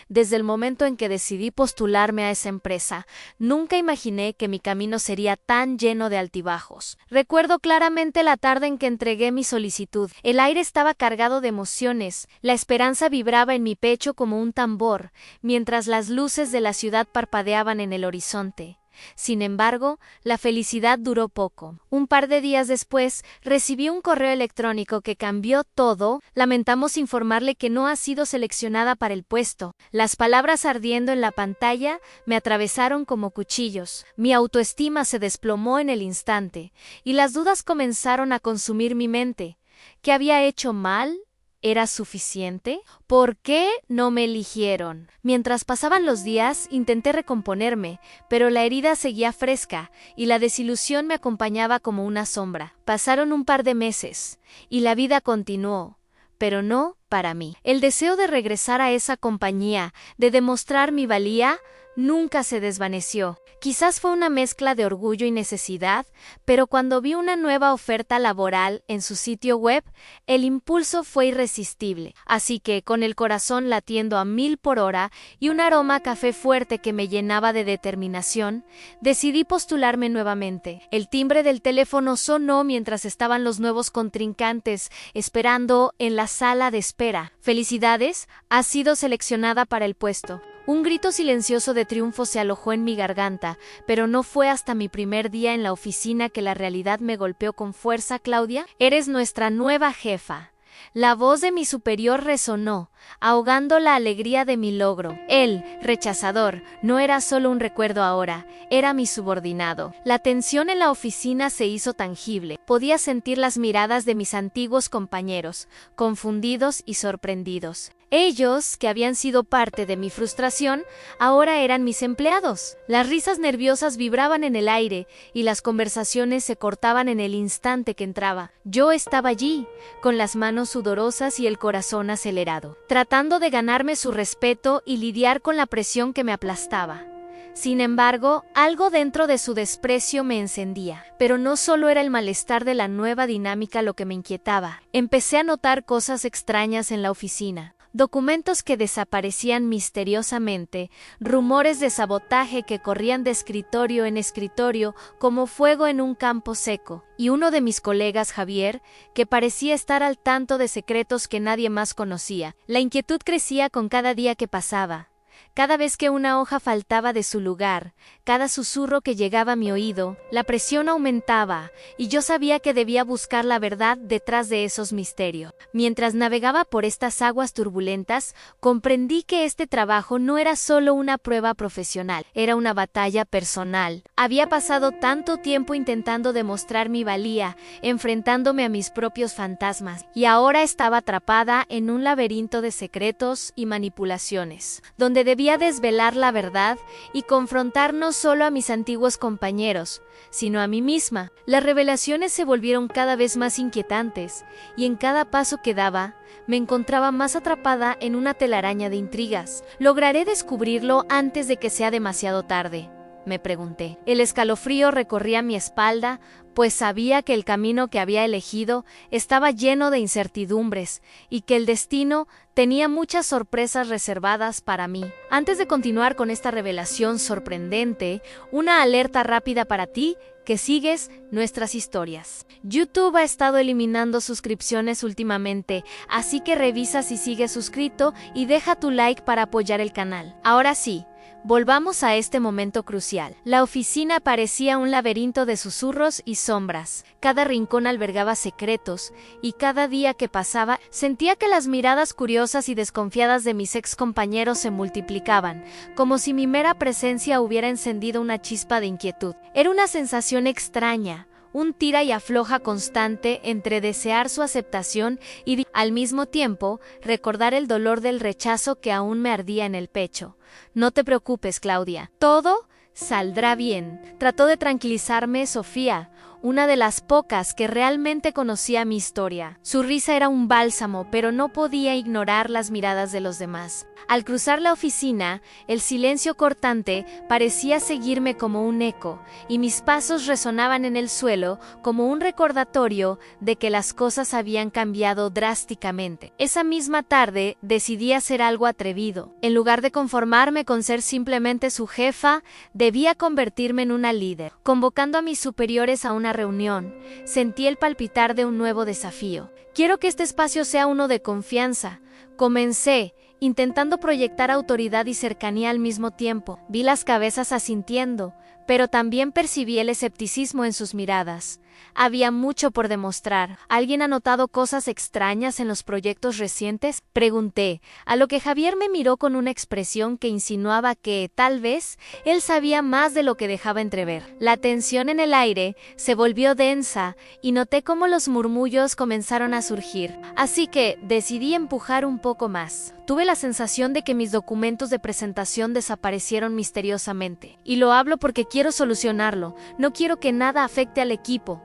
desde el momento en que decidí postularme a esa empresa. Nunca imaginé que mi camino sería tan lleno de altibajos. Recuerdo claramente la tarde en que entregué mi solicitud. El aire estaba cargado de emociones, la esperanza vibraba en mi pecho como un tambor, mientras las luces de la ciudad parpadeaban en el horizonte. Sin embargo, la felicidad duró poco. Un par de días después, recibí un correo electrónico que cambió todo. Lamentamos informarle que no ha sido seleccionada para el puesto. Las palabras ardiendo en la pantalla me atravesaron como cuchillos. Mi autoestima se desplomó en el instante, y las dudas comenzaron a consumir mi mente. ¿Qué había hecho mal? ¿Era suficiente? ¿Por qué no me eligieron? Mientras pasaban los días, intenté recomponerme, pero la herida seguía fresca y la desilusión me acompañaba como una sombra. Pasaron un par de meses y la vida continuó, pero no para mí. El deseo de regresar a esa compañía, de demostrar mi valía, nunca se desvaneció. Quizás fue una mezcla de orgullo y necesidad, pero cuando vi una nueva oferta laboral en su sitio web, el impulso fue irresistible. Así que, con el corazón latiendo a 1000 por hora y un aroma a café fuerte que me llenaba de determinación, decidí postularme nuevamente. El timbre del teléfono sonó mientras estaban los nuevos contrincantes esperando en la sala de espera. ¡Felicidades! Has sido seleccionada para el puesto. Un grito silencioso de triunfo se alojó en mi garganta, pero no fue hasta mi primer día en la oficina que la realidad me golpeó con fuerza. Claudia, eres nuestra nueva jefa. La voz de mi superior resonó, ahogando la alegría de mi logro. Él, rechazador, no era solo un recuerdo ahora, era mi subordinado. La tensión en la oficina se hizo tangible. Podía sentir las miradas de mis antiguos compañeros, confundidos y sorprendidos. Ellos, que habían sido parte de mi frustración, ahora eran mis empleados. Las risas nerviosas vibraban en el aire y las conversaciones se cortaban en el instante que entraba. Yo estaba allí, con las manos sudorosas y el corazón acelerado, tratando de ganarme su respeto y lidiar con la presión que me aplastaba. Sin embargo, algo dentro de su desprecio me encendía. Pero no solo era el malestar de la nueva dinámica lo que me inquietaba. Empecé a notar cosas extrañas en la oficina. Documentos que desaparecían misteriosamente, rumores de sabotaje que corrían de escritorio en escritorio como fuego en un campo seco, y uno de mis colegas, Javier, que parecía estar al tanto de secretos que nadie más conocía. La inquietud crecía con cada día que pasaba. Cada vez que una hoja faltaba de su lugar, cada susurro que llegaba a mi oído, la presión aumentaba, y yo sabía que debía buscar la verdad detrás de esos misterios. Mientras navegaba por estas aguas turbulentas, comprendí que este trabajo no era solo una prueba profesional, era una batalla personal. Había pasado tanto tiempo intentando demostrar mi valía, enfrentándome a mis propios fantasmas, y ahora estaba atrapada en un laberinto de secretos y manipulaciones, donde debía desvelar la verdad y confrontar no solo a mis antiguos compañeros, sino a mí misma. Las revelaciones se volvieron cada vez más inquietantes, y en cada paso que daba, me encontraba más atrapada en una telaraña de intrigas. ¿Lograré descubrirlo antes de que sea demasiado tarde?, me pregunté. El escalofrío recorría mi espalda, pues sabía que el camino que había elegido estaba lleno de incertidumbres y que el destino tenía muchas sorpresas reservadas para mí. Antes de continuar con esta revelación sorprendente, una alerta rápida para ti que sigues nuestras historias. YouTube ha estado eliminando suscripciones últimamente, así que revisa si sigues suscrito y deja tu like para apoyar el canal. Ahora sí, volvamos a este momento crucial. La oficina parecía un laberinto de susurros y sombras. Cada rincón albergaba secretos, y cada día que pasaba, sentía que las miradas curiosas y desconfiadas de mis ex compañeros se multiplicaban, como si mi mera presencia hubiera encendido una chispa de inquietud. Era una sensación extraña, un tira y afloja constante entre desear su aceptación y, al mismo tiempo, recordar el dolor del rechazo que aún me ardía en el pecho. No te preocupes, Claudia. Todo saldrá bien. Trató de tranquilizarme Sofía, una de las pocas que realmente conocía mi historia. Su risa era un bálsamo, pero no podía ignorar las miradas de los demás. Al cruzar la oficina, el silencio cortante parecía seguirme como un eco, y mis pasos resonaban en el suelo como un recordatorio de que las cosas habían cambiado drásticamente. Esa misma tarde decidí hacer algo atrevido. En lugar de conformarme con ser simplemente su jefa, debía convertirme en una líder. Convocando a mis superiores a una reunión, sentí el palpitar de un nuevo desafío. Quiero que este espacio sea uno de confianza. Comencé, intentando proyectar autoridad y cercanía al mismo tiempo. Vi las cabezas asintiendo, pero también percibí el escepticismo en sus miradas. Había mucho por demostrar. ¿Alguien ha notado cosas extrañas en los proyectos recientes? Pregunté, a lo que Javier me miró con una expresión que insinuaba que, tal vez, él sabía más de lo que dejaba entrever. La tensión en el aire se volvió densa y noté cómo los murmullos comenzaron a surgir. Así que decidí empujar un poco más. Tuve la sensación de que mis documentos de presentación desaparecieron misteriosamente. Y lo hablo porque quiero solucionarlo. No quiero que nada afecte al equipo.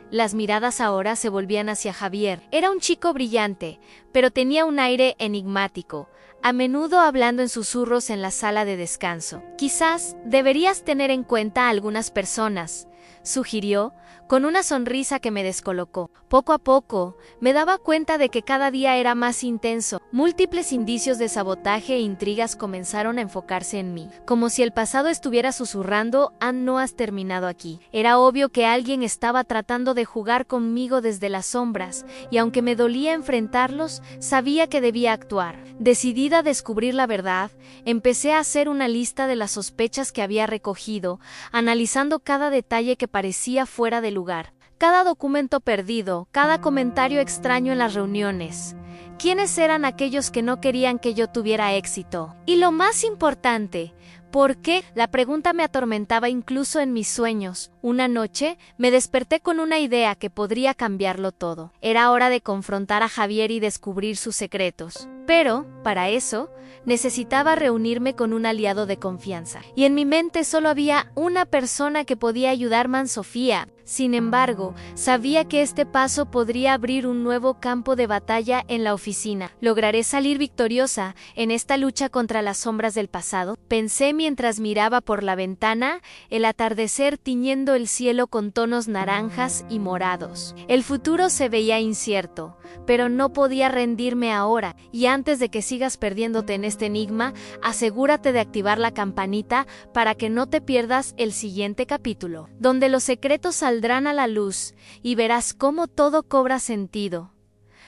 Las miradas ahora se volvían hacia Javier. Era un chico brillante, pero tenía un aire enigmático, a menudo hablando en susurros en la sala de descanso. Quizás deberías tener en cuenta a algunas personas, sugirió, con una sonrisa que me descolocó. Poco a poco, me daba cuenta de que cada día era más intenso. Múltiples indicios de sabotaje e intrigas comenzaron a enfocarse en mí. Como si el pasado estuviera susurrando, no has terminado aquí. Era obvio que alguien estaba tratando de jugar conmigo desde las sombras, y aunque me dolía enfrentarlos, sabía que debía actuar. Decidida a descubrir la verdad, empecé a hacer una lista de las sospechas que había recogido, analizando cada detalle que parecía fuera de lugar. Cada documento perdido, cada comentario extraño en las reuniones. ¿Quiénes eran aquellos que no querían que yo tuviera éxito? Y lo más importante, ¿por qué? La pregunta me atormentaba incluso en mis sueños. Una noche, me desperté con una idea que podría cambiarlo todo. Era hora de confrontar a Javier y descubrir sus secretos. Pero, para eso, necesitaba reunirme con un aliado de confianza. Y en mi mente solo había una persona que podía ayudarme, Sofía. Sin embargo, sabía que este paso podría abrir un nuevo campo de batalla en la oficina. ¿Lograré salir victoriosa en esta lucha contra las sombras del pasado? Pensé mientras miraba por la ventana el atardecer tiñendo el cielo con tonos naranjas y morados. El futuro se veía incierto, pero no podía rendirme ahora. Y antes de que sigas perdiéndote en este enigma, asegúrate de activar la campanita para que no te pierdas el siguiente capítulo, donde los secretos saldrán a la luz y verás cómo todo cobra sentido.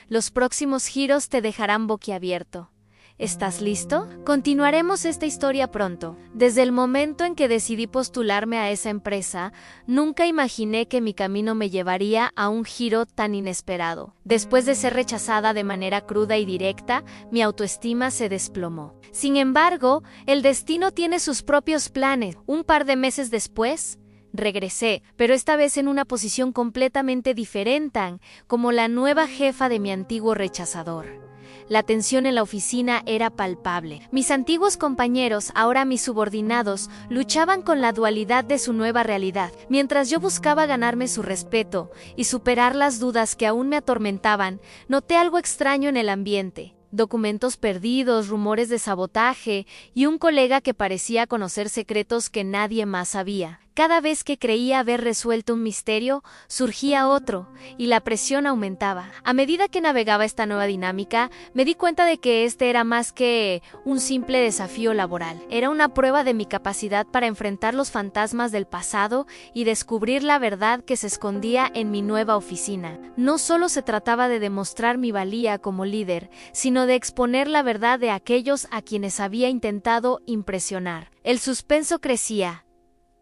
Los próximos giros te dejarán boquiabierto. ¿Estás listo? Continuaremos esta historia pronto. Desde el momento en que decidí postularme a esa empresa, nunca imaginé que mi camino me llevaría a un giro tan inesperado. Después de ser rechazada de manera cruda y directa, mi autoestima se desplomó. Sin embargo, el destino tiene sus propios planes. Un par de meses después, regresé, pero esta vez en una posición completamente diferente, como la nueva jefa de mi antiguo rechazador. La tensión en la oficina era palpable. Mis antiguos compañeros, ahora mis subordinados, luchaban con la dualidad de su nueva realidad, mientras yo buscaba ganarme su respeto y superar las dudas que aún me atormentaban. Noté algo extraño en el ambiente. Documentos perdidos, rumores de sabotaje y un colega que parecía conocer secretos que nadie más sabía. Cada vez que creía haber resuelto un misterio, surgía otro, y la presión aumentaba. A medida que navegaba esta nueva dinámica, me di cuenta de que este era más que un simple desafío laboral. Era una prueba de mi capacidad para enfrentar los fantasmas del pasado y descubrir la verdad que se escondía en mi nueva oficina. No solo se trataba de demostrar mi valía como líder, sino de exponer la verdad de aquellos a quienes había intentado impresionar. El suspenso crecía.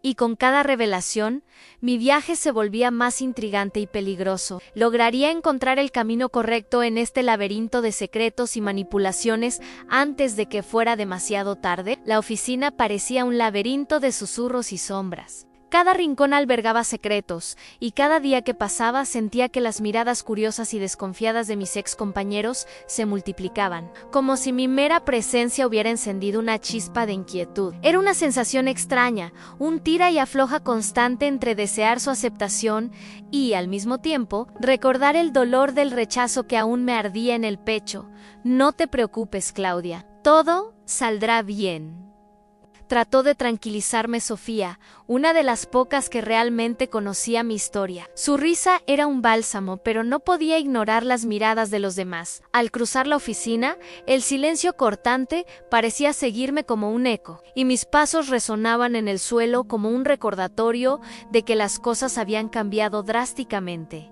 Y con cada revelación, mi viaje se volvía más intrigante y peligroso. ¿Lograría encontrar el camino correcto en este laberinto de secretos y manipulaciones antes de que fuera demasiado tarde? La oficina parecía un laberinto de susurros y sombras. Cada rincón albergaba secretos, y cada día que pasaba sentía que las miradas curiosas y desconfiadas de mis ex compañeros se multiplicaban, como si mi mera presencia hubiera encendido una chispa de inquietud. Era una sensación extraña, un tira y afloja constante entre desear su aceptación y, al mismo tiempo, recordar el dolor del rechazo que aún me ardía en el pecho. No te preocupes, Claudia. Todo saldrá bien. Trató de tranquilizarme Sofía, una de las pocas que realmente conocía mi historia. Su risa era un bálsamo, pero no podía ignorar las miradas de los demás. Al cruzar la oficina, el silencio cortante parecía seguirme como un eco, y mis pasos resonaban en el suelo como un recordatorio de que las cosas habían cambiado drásticamente.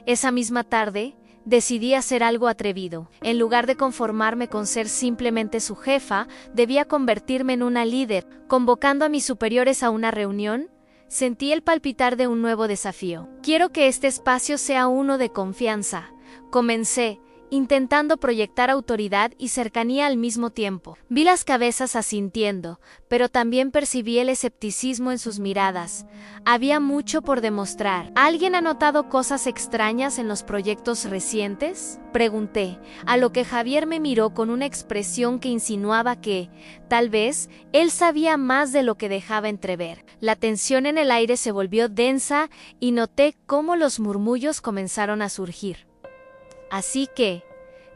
Esa misma tarde, decidí hacer algo atrevido. En lugar de conformarme con ser simplemente su jefa, debía convertirme en una líder. Convocando a mis superiores a una reunión, sentí el palpitar de un nuevo desafío. Quiero que este espacio sea uno de confianza. Comencé, intentando proyectar autoridad y cercanía al mismo tiempo. Vi las cabezas asintiendo, pero también percibí el escepticismo en sus miradas. Había mucho por demostrar. ¿Alguien ha notado cosas extrañas en los proyectos recientes? Pregunté, a lo que Javier me miró con una expresión que insinuaba que, tal vez, él sabía más de lo que dejaba entrever. La tensión en el aire se volvió densa y noté cómo los murmullos comenzaron a surgir. Así que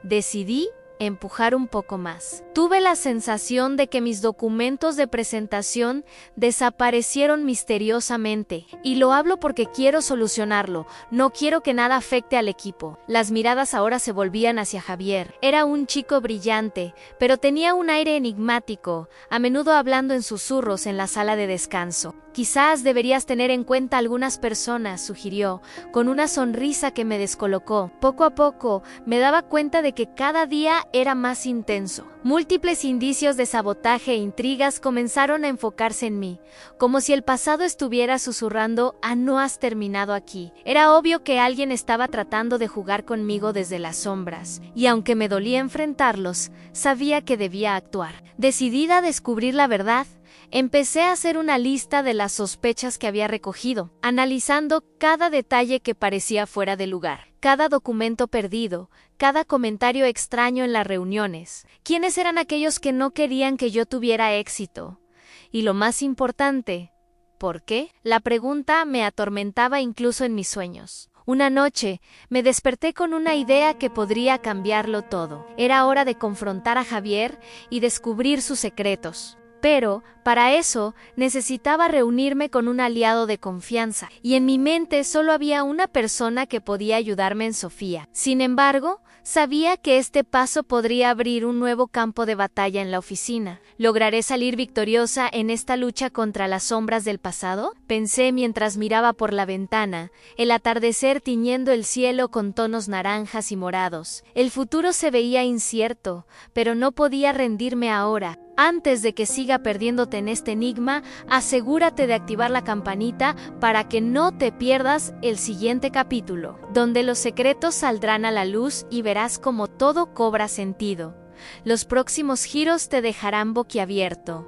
decidí empujar un poco más. Tuve la sensación de que mis documentos de presentación desaparecieron misteriosamente, y lo hablo porque quiero solucionarlo, no quiero que nada afecte al equipo. Las miradas ahora se volvían hacia Javier. Era un chico brillante, pero tenía un aire enigmático, a menudo hablando en susurros en la sala de descanso. Quizás deberías tener en cuenta algunas personas, sugirió, con una sonrisa que me descolocó. Poco a poco, me daba cuenta de que cada día era más intenso. Múltiples indicios de sabotaje e intrigas comenzaron a enfocarse en mí, como si el pasado estuviera susurrando a "no has terminado aquí". Era obvio que alguien estaba tratando de jugar conmigo desde las sombras, y aunque me dolía enfrentarlos, sabía que debía actuar. Decidida a descubrir la verdad, empecé a hacer una lista de las sospechas que había recogido, analizando cada detalle que parecía fuera de lugar, cada documento perdido, cada comentario extraño en las reuniones. ¿Quiénes eran aquellos que no querían que yo tuviera éxito? Y lo más importante, ¿por qué? La pregunta me atormentaba incluso en mis sueños. Una noche, me desperté con una idea que podría cambiarlo todo. Era hora de confrontar a Javier y descubrir sus secretos. Pero, para eso, necesitaba reunirme con un aliado de confianza, y en mi mente solo había una persona que podía ayudarme en Sofía. Sin embargo, sabía que este paso podría abrir un nuevo campo de batalla en la oficina. ¿Lograré salir victoriosa en esta lucha contra las sombras del pasado? Pensé mientras miraba por la ventana, el atardecer tiñendo el cielo con tonos naranjas y morados. El futuro se veía incierto, pero no podía rendirme ahora. Antes de que siga perdiéndote en este enigma, asegúrate de activar la campanita para que no te pierdas el siguiente capítulo, donde los secretos saldrán a la luz y verás cómo todo cobra sentido. Los próximos giros te dejarán boquiabierto.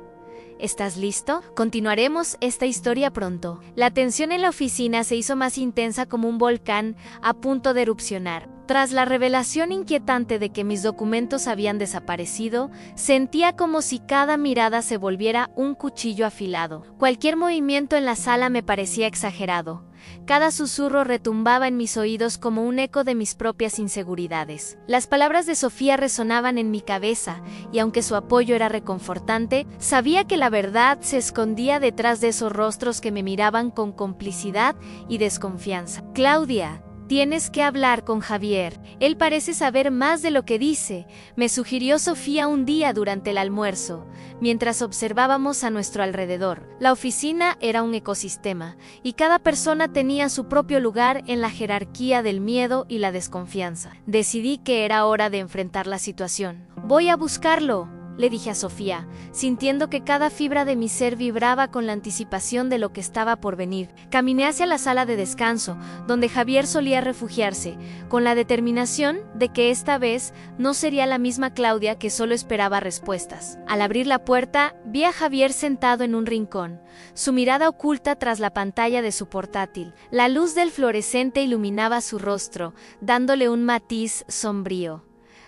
¿Estás listo? Continuaremos esta historia pronto. La tensión en la oficina se hizo más intensa, como un volcán a punto de erupcionar. Tras la revelación inquietante de que mis documentos habían desaparecido, sentía como si cada mirada se volviera un cuchillo afilado. Cualquier movimiento en la sala me parecía exagerado. Cada susurro retumbaba en mis oídos como un eco de mis propias inseguridades. Las palabras de Sofía resonaban en mi cabeza, y aunque su apoyo era reconfortante, sabía que la verdad se escondía detrás de esos rostros que me miraban con complicidad y desconfianza. Claudia, tienes que hablar con Javier. Él parece saber más de lo que dice, me sugirió Sofía un día durante el almuerzo, mientras observábamos a nuestro alrededor. La oficina era un ecosistema, y cada persona tenía su propio lugar en la jerarquía del miedo y la desconfianza. Decidí que era hora de enfrentar la situación. Voy a buscarlo, le dije a Sofía, sintiendo que cada fibra de mi ser vibraba con la anticipación de lo que estaba por venir. Caminé hacia la sala de descanso, donde Javier solía refugiarse, con la determinación de que esta vez no sería la misma Claudia que solo esperaba respuestas. Al abrir la puerta, vi a Javier sentado en un rincón, su mirada oculta tras la pantalla de su portátil. La luz del fluorescente iluminaba su rostro, dándole un matiz sombrío.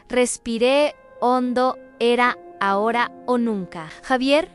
Respiré hondo, era ahora o nunca. Javier,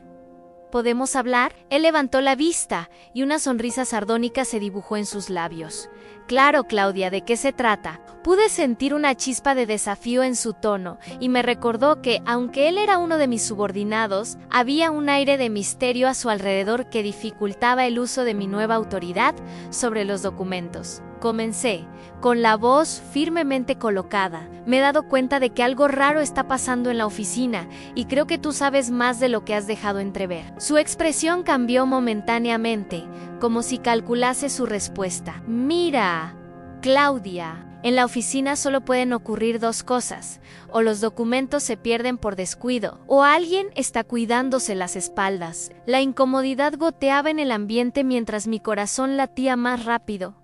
¿Podemos hablar? Él levantó la vista y una sonrisa sardónica se dibujó en sus labios. Claro, Claudia, ¿de qué se trata? Pude sentir una chispa de desafío en su tono y me recordó que, aunque él era uno de mis subordinados, había un aire de misterio a su alrededor que dificultaba el uso de mi nueva autoridad sobre los documentos. Comencé, con la voz firmemente colocada. Me he dado cuenta de que algo raro está pasando en la oficina y creo que tú sabes más de lo que has dejado entrever. Su expresión cambió momentáneamente, como si calculase su respuesta. Mira, Claudia, en la oficina solo pueden ocurrir dos cosas: o los documentos se pierden por descuido, o alguien está cuidándose las espaldas. La incomodidad goteaba en el ambiente mientras mi corazón latía más rápido.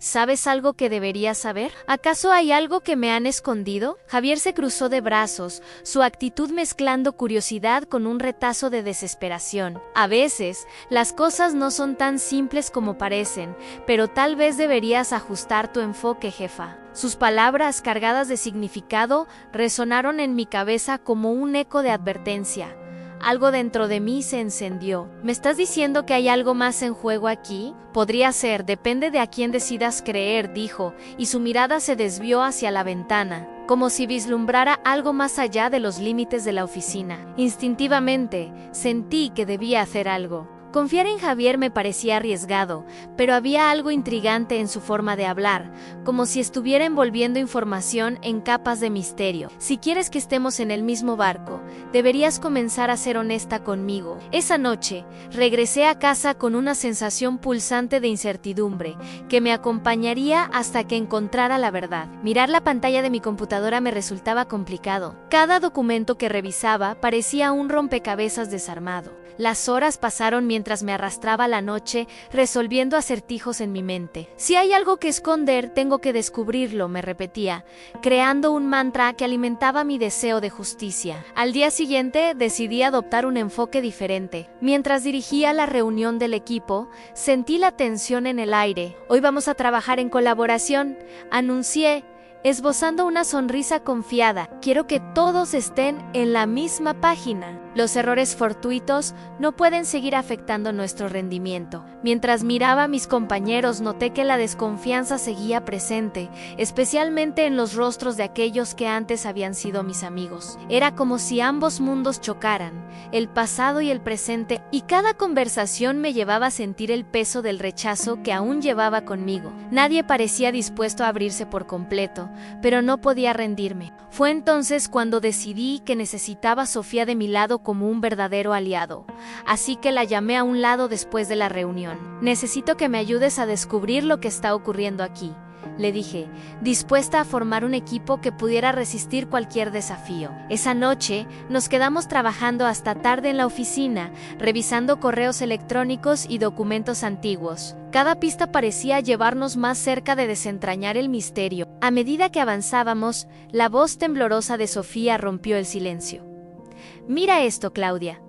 ¿Sabes algo que debería saber? ¿Acaso hay algo que me han escondido? Javier se cruzó de brazos, su actitud mezclando curiosidad con un retazo de desesperación. A veces, las cosas no son tan simples como parecen, pero tal vez deberías ajustar tu enfoque, jefa. Sus palabras, cargadas de significado, resonaron en mi cabeza como un eco de advertencia. Algo dentro de mí se encendió. ¿Me estás diciendo que hay algo más en juego aquí? Podría ser, depende de a quién decidas creer, dijo, y su mirada se desvió hacia la ventana, como si vislumbrara algo más allá de los límites de la oficina. Instintivamente, sentí que debía hacer algo. Confiar en Javier me parecía arriesgado, pero había algo intrigante en su forma de hablar, como si estuviera envolviendo información en capas de misterio. Si quieres que estemos en el mismo barco, deberías comenzar a ser honesta conmigo. Esa noche, regresé a casa con una sensación pulsante de incertidumbre, que me acompañaría hasta que encontrara la verdad. Mirar la pantalla de mi computadora me resultaba complicado. Cada documento que revisaba parecía un rompecabezas desarmado. Las horas pasaron mientras me arrastraba la noche, resolviendo acertijos en mi mente. Si hay algo que esconder, tengo que descubrirlo, me repetía, creando un mantra que alimentaba mi deseo de justicia. Al día siguiente, decidí adoptar un enfoque diferente. Mientras dirigía la reunión del equipo, sentí la tensión en el aire. Hoy vamos a trabajar en colaboración, anuncié, esbozando una sonrisa confiada. Quiero que todos estén en la misma página. Los errores fortuitos no pueden seguir afectando nuestro rendimiento. Mientras miraba a mis compañeros, noté que la desconfianza seguía presente, especialmente en los rostros de aquellos que antes habían sido mis amigos. Era como si ambos mundos chocaran, el pasado y el presente, y cada conversación me llevaba a sentir el peso del rechazo que aún llevaba conmigo. Nadie parecía dispuesto a abrirse por completo, pero no podía rendirme. Fue entonces cuando decidí que necesitaba a Sofía de mi lado como un verdadero aliado, así que la llamé a un lado después de la reunión. Necesito que me ayudes a descubrir lo que está ocurriendo aquí, le dije, dispuesta a formar un equipo que pudiera resistir cualquier desafío. Esa noche nos quedamos trabajando hasta tarde en la oficina, revisando correos electrónicos y documentos antiguos. Cada pista parecía llevarnos más cerca de desentrañar el misterio. A medida que avanzábamos, la voz temblorosa de Sofía rompió el silencio. Mira esto, Claudia.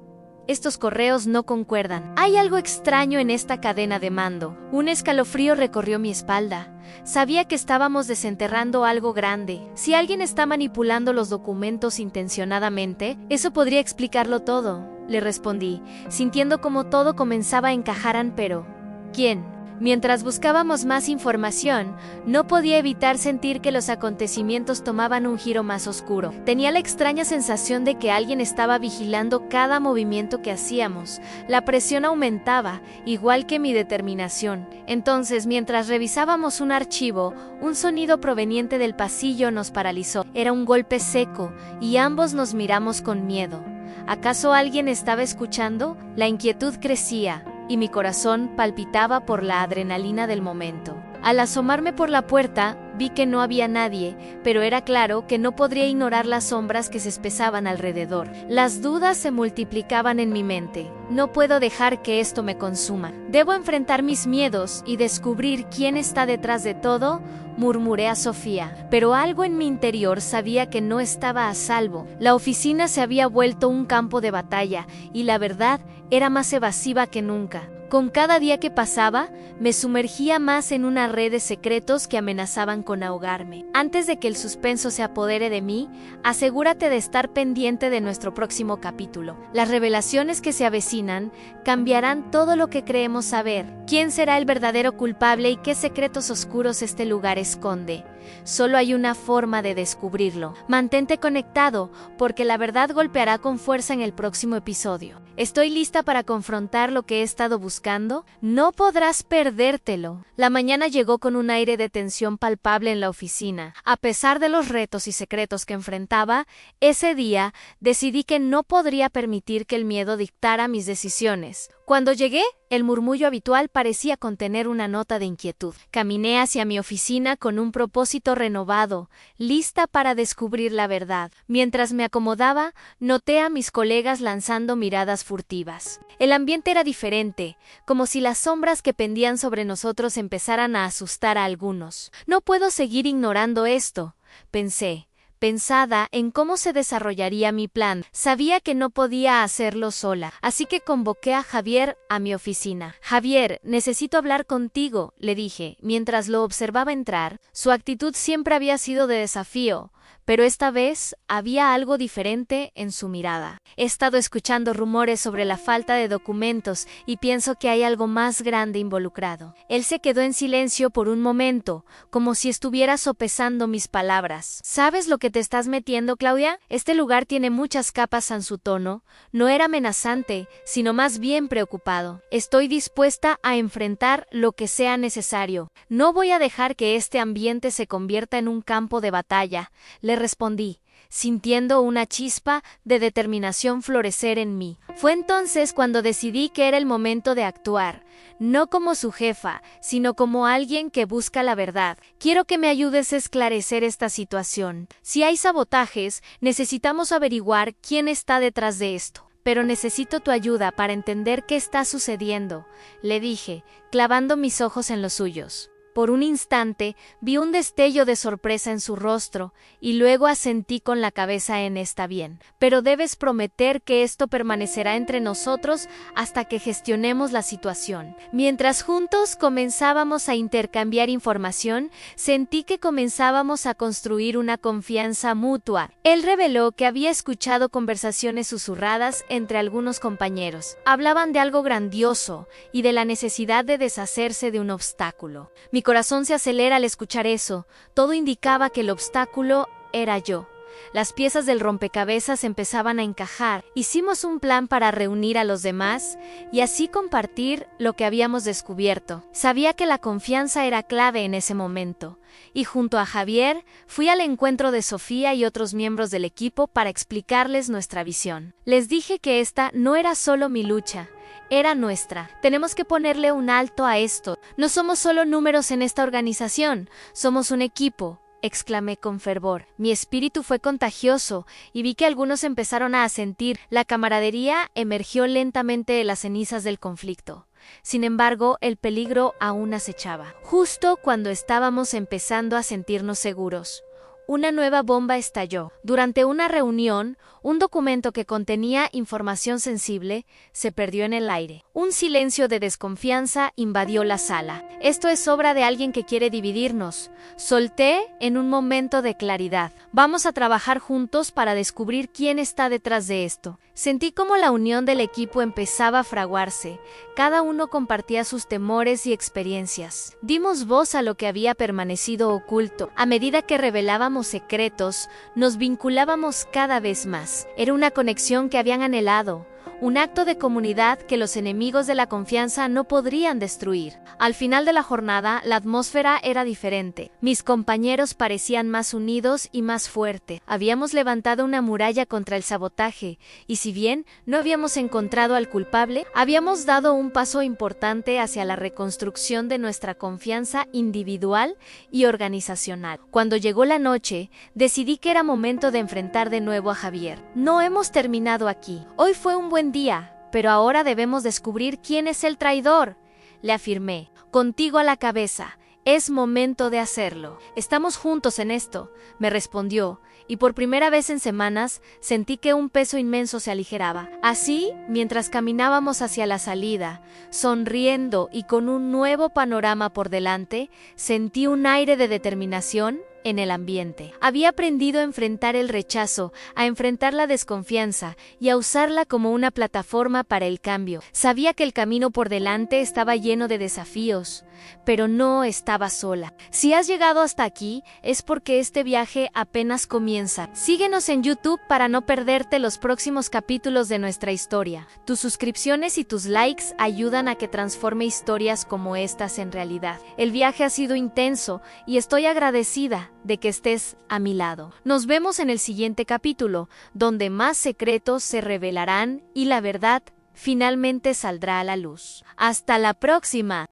Estos correos no concuerdan. Hay algo extraño en esta cadena de mando. Un escalofrío recorrió mi espalda. Sabía que estábamos desenterrando algo grande. Si alguien está manipulando los documentos intencionadamente, eso podría explicarlo todo, le respondí, sintiendo como todo comenzaba a encajar, pero ¿quién? Mientras buscábamos más información, no podía evitar sentir que los acontecimientos tomaban un giro más oscuro. Tenía la extraña sensación de que alguien estaba vigilando cada movimiento que hacíamos. La presión aumentaba, igual que mi determinación. Entonces, mientras revisábamos un archivo, un sonido proveniente del pasillo nos paralizó. Era un golpe seco, y ambos nos miramos con miedo. ¿Acaso alguien estaba escuchando? La inquietud crecía, y mi corazón palpitaba por la adrenalina del momento. Al asomarme por la puerta, vi que no había nadie, pero era claro que no podría ignorar las sombras que se espesaban alrededor. Las dudas se multiplicaban en mi mente. No puedo dejar que esto me consuma. Debo enfrentar mis miedos y descubrir quién está detrás de todo, murmuré a Sofía. Pero algo en mi interior sabía que no estaba a salvo. La oficina se había vuelto un campo de batalla, y la verdad era más evasiva que nunca. Con cada día que pasaba, me sumergía más en una red de secretos que amenazaban con ahogarme. Antes de que el suspenso se apodere de mí, asegúrate de estar pendiente de nuestro próximo capítulo. Las revelaciones que se avecinan cambiarán todo lo que creemos saber. ¿Quién será el verdadero culpable y qué secretos oscuros este lugar esconde? Solo hay una forma de descubrirlo. Mantente conectado, porque la verdad golpeará con fuerza en el próximo episodio. ¿Estoy lista para confrontar lo que he estado buscando? No podrás perdértelo. La mañana llegó con un aire de tensión palpable en la oficina. A pesar de los retos y secretos que enfrentaba, ese día decidí que no podría permitir que el miedo dictara mis decisiones. Cuando llegué, el murmullo habitual parecía contener una nota de inquietud. Caminé hacia mi oficina con un propósito renovado, lista para descubrir la verdad. Mientras me acomodaba, noté a mis colegas lanzando miradas furtivas. El ambiente era diferente, como si las sombras que pendían sobre nosotros empezaran a asustar a algunos. No puedo seguir ignorando esto, pensé. Pensada en cómo se desarrollaría mi plan, sabía que no podía hacerlo sola, así que convoqué a Javier a mi oficina. Javier, necesito hablar contigo, le dije, mientras lo observaba entrar. Su actitud siempre había sido de desafío, pero esta vez había algo diferente en su mirada. He estado escuchando rumores sobre la falta de documentos y pienso que hay algo más grande involucrado. Él se quedó en silencio por un momento, como si estuviera sopesando mis palabras. ¿Sabes lo que te estás metiendo, Claudia? Este lugar tiene muchas capas en su tono. No era amenazante, sino más bien preocupado. Estoy dispuesta a enfrentar lo que sea necesario. No voy a dejar que este ambiente se convierta en un campo de batalla, le respondí, sintiendo una chispa de determinación florecer en mí. Fue entonces cuando decidí que era el momento de actuar, no como su jefa, sino como alguien que busca la verdad. Quiero que me ayudes a esclarecer esta situación. Si hay sabotajes, necesitamos averiguar quién está detrás de esto. Pero necesito tu ayuda para entender qué está sucediendo, le dije, clavando mis ojos en los suyos. Por un instante vi un destello de sorpresa en su rostro y luego asentí con la cabeza en está bien. Pero debes prometer que esto permanecerá entre nosotros hasta que gestionemos la situación. Mientras juntos comenzábamos a intercambiar información, sentí que comenzábamos a construir una confianza mutua. Él reveló que había escuchado conversaciones susurradas entre algunos compañeros. Hablaban de algo grandioso y de la necesidad de deshacerse de un obstáculo. Mi corazón se acelera al escuchar eso. Todo indicaba que el obstáculo era yo. Las piezas del rompecabezas empezaban a encajar. Hicimos un plan para reunir a los demás y así compartir lo que habíamos descubierto. Sabía que la confianza era clave en ese momento. Y junto a Javier, fui al encuentro de Sofía y otros miembros del equipo para explicarles nuestra visión. Les dije que esta no era solo mi lucha, era nuestra. Tenemos que ponerle un alto a esto. No somos solo números en esta organización, somos un equipo, exclamé con fervor. Mi espíritu fue contagioso y vi que algunos empezaron a asentir. La camaradería emergió lentamente de las cenizas del conflicto. Sin embargo, el peligro aún acechaba. Justo cuando estábamos empezando a sentirnos seguros, una nueva bomba estalló. Durante una reunión, un documento que contenía información sensible se perdió en el aire. Un silencio de desconfianza invadió la sala. Esto es obra de alguien que quiere dividirnos. Solté en un momento de claridad. Vamos a trabajar juntos para descubrir quién está detrás de esto. Sentí como la unión del equipo empezaba a fraguarse. Cada uno compartía sus temores y experiencias. Dimos voz a lo que había permanecido oculto. A medida que revelábamos secretos, nos vinculábamos cada vez más. Era una conexión que habían anhelado, un acto de comunidad que los enemigos de la confianza no podrían destruir. Al final de la jornada, la atmósfera era diferente. Mis compañeros parecían más unidos y más fuertes. Habíamos levantado una muralla contra el sabotaje, y si bien no habíamos encontrado al culpable, habíamos dado un paso importante hacia la reconstrucción de nuestra confianza individual y organizacional. Cuando llegó la noche, decidí que era momento de enfrentar de nuevo a Javier. No hemos terminado aquí. Hoy fue un buen día, pero ahora debemos descubrir quién es el traidor, le afirmé. Contigo a la cabeza, es momento de hacerlo. Estamos juntos en esto, me respondió, y por primera vez en semanas sentí que un peso inmenso se aligeraba. Así, mientras caminábamos hacia la salida, sonriendo y con un nuevo panorama por delante, sentí un aire de determinación en el ambiente. Había aprendido a enfrentar el rechazo, a enfrentar la desconfianza y a usarla como una plataforma para el cambio. Sabía que el camino por delante estaba lleno de desafíos, pero no estaba sola. Si has llegado hasta aquí, es porque este viaje apenas comienza. Síguenos en YouTube para no perderte los próximos capítulos de nuestra historia. Tus suscripciones y tus likes ayudan a que transforme historias como estas en realidad. El viaje ha sido intenso y estoy agradecida de que estés a mi lado. Nos vemos en el siguiente capítulo, donde más secretos se revelarán y la verdad finalmente saldrá a la luz. ¡Hasta la próxima!